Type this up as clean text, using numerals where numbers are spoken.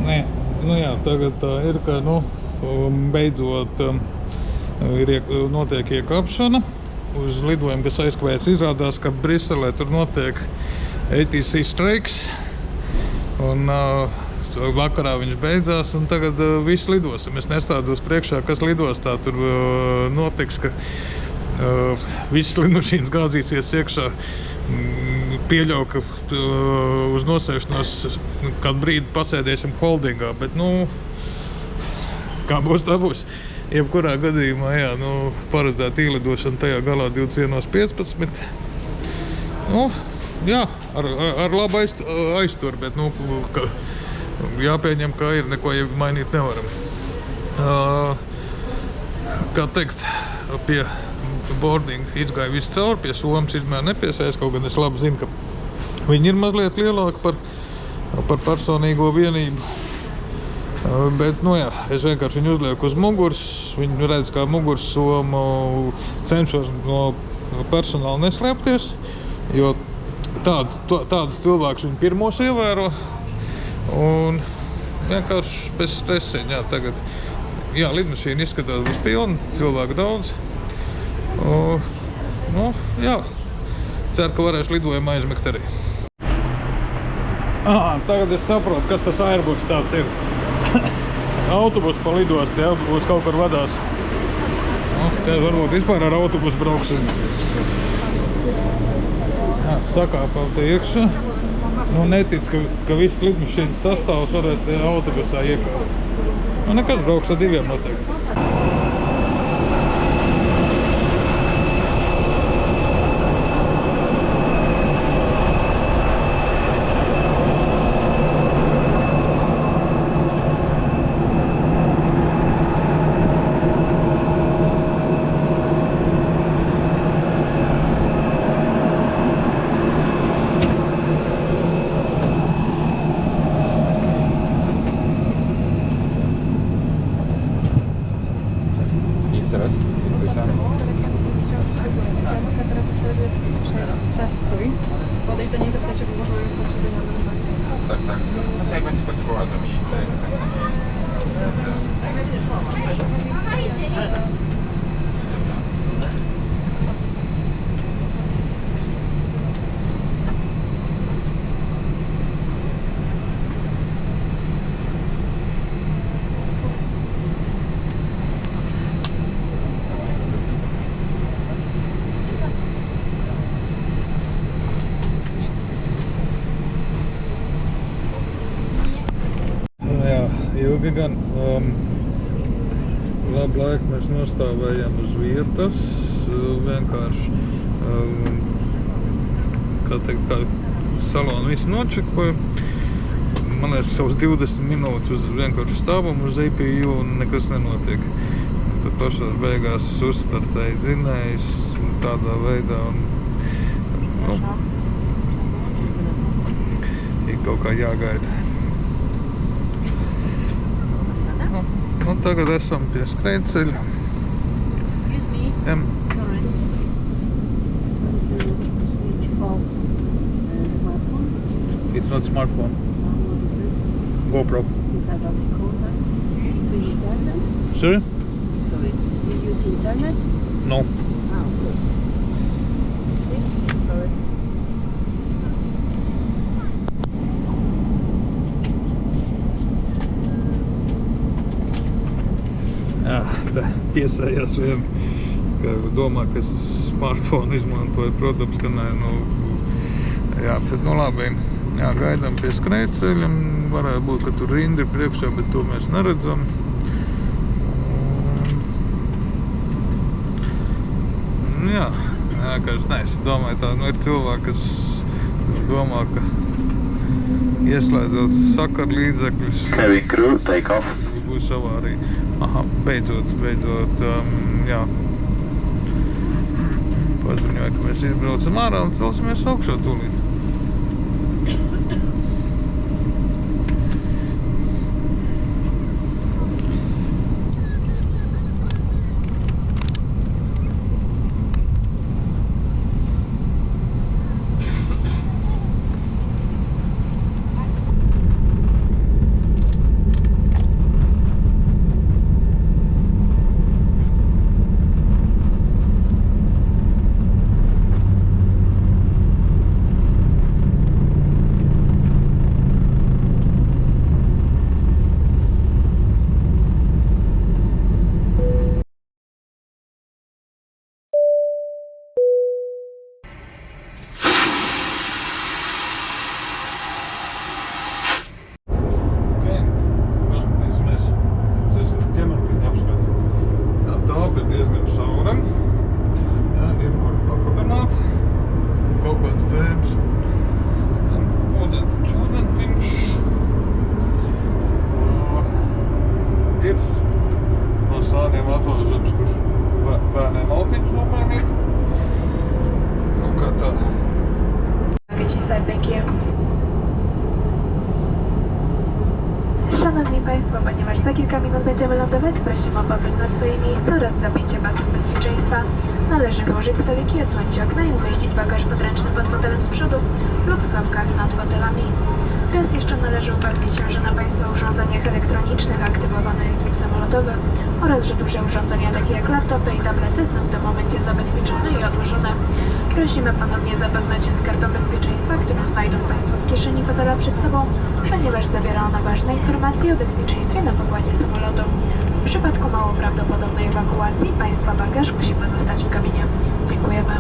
Nē, nu jā, tagad tā ir, ka, beidzot notiek iekāpšana uz lidojumu, kas aizkavēts. Izrādās, ka Briselē tur notiek ATC streiks, un vakarā viņš beidzās, un tagad viss lidosim. Es nestādos priekšā, kas lidostā tur notiks, ka visas lidmašīnas gāzīsies iekšā. Pieļauju, ka uz nosēšanos kādu brīdi pacēdiesim holdingā, bet, kā būs, tā būs. Jebkurā gadījumā, jā, paredzēta ielidošana tajā galā 21:15. Jā, ar labu aizturu, bet, jāpieņem, kā ir, neko jau mainīt nevaram. Kā teikt, pie boarding izgāja viss cauri, pie somas izmēra nepiesaist, kaut gan es labi zinu, ka viņi ir mazliet lielāki par personīgo vienību. Bet, jā, es vienkārši viņu uzlieku uz muguras, viņi redz, kā muguras somu cenšos no personāla neslēpties, jo tādus cilvēkus viņi pirmos ievēro, un vienkārši bez stresiņa, jā, tagad, jā, lidmašīna izskatās būs pilna, cilvēku daudz. Jā, ceru, ka varēšu lidojumu aizmigt arī. Tagad es saprotu, kas tas Airbus tāds ir. Autobus pa lidostu, jā, būs kaut kur vadās. Te varbūt vispār ar autobusu brauksim. Jā, sakāpām te iekšā. Netic, ka viss lidmašīnas sastāvs varēs te autobusā iekāpt. Nekas brauks ar diviem noteikti. Ilgi gan labu laiku mēs nostāvējām uz vietas, vienkārši, kā salonu visi nočekoja. Man liekas, savus 20 minūtes uz vienkārši stāvumu uz APU un nekas nenotiek. Tad pašās beigās uzstartēja dzinējs tādā veidā un ir kaut kā jāgaida. Tagad esam pie skrejceļa. Excuse me. Sorry. Switch off smartphone. It's not smartphone. What is this? GoPro. You have a contact with internet? Sorry? Sorry. You use internet? No. Okay. Sorry. Jā, piesējās vien, ka domā, ka es smartphone izmantoju, protams, ka nē, jā, bet labi, jā, gaidām pie skrejceļa, varētu būt, ka tur rinda ir priekšā, bet to mēs neredzam. Jā, kā es domāju, tā, ir cilvēki, kas domā, ka ieslēdzot sakaru līdzekļus. Heavy crew, take off. Būs avārija. Aha, beidzot, jā. Paziņoja, ka mēs izbraucam ārā un celsimies augšā tūlīt. Szanowni Państwo, ponieważ za kilka minut będziemy lądować, prosimy o powrót na swoje miejsce oraz zapięcie pasów bezpieczeństwa. Należy złożyć stoliki, odsłonić okna i umieścić bagaż podręczny pod fotelem z przodu lub w schowkach nad fotelami. Raz jeszcze należy upewnić się, że na Państwa urządzeniach elektronicznych aktywowany jest tryb samolotowy oraz że duże urządzenia takie jak laptopy i tablety są w tym momencie zabezpieczone i odłożone. Prosimy ponownie zapoznać się z kartą bezpieczeństwa, którą znajdą Państwo w kieszeni fotela przed sobą, ponieważ zawiera ona ważne informacje o bezpieczeństwie na pokładzie samolotu. W przypadku mało prawdopodobnej ewakuacji Państwa bagaż musi pozostać w kabinie. Dziękujemy.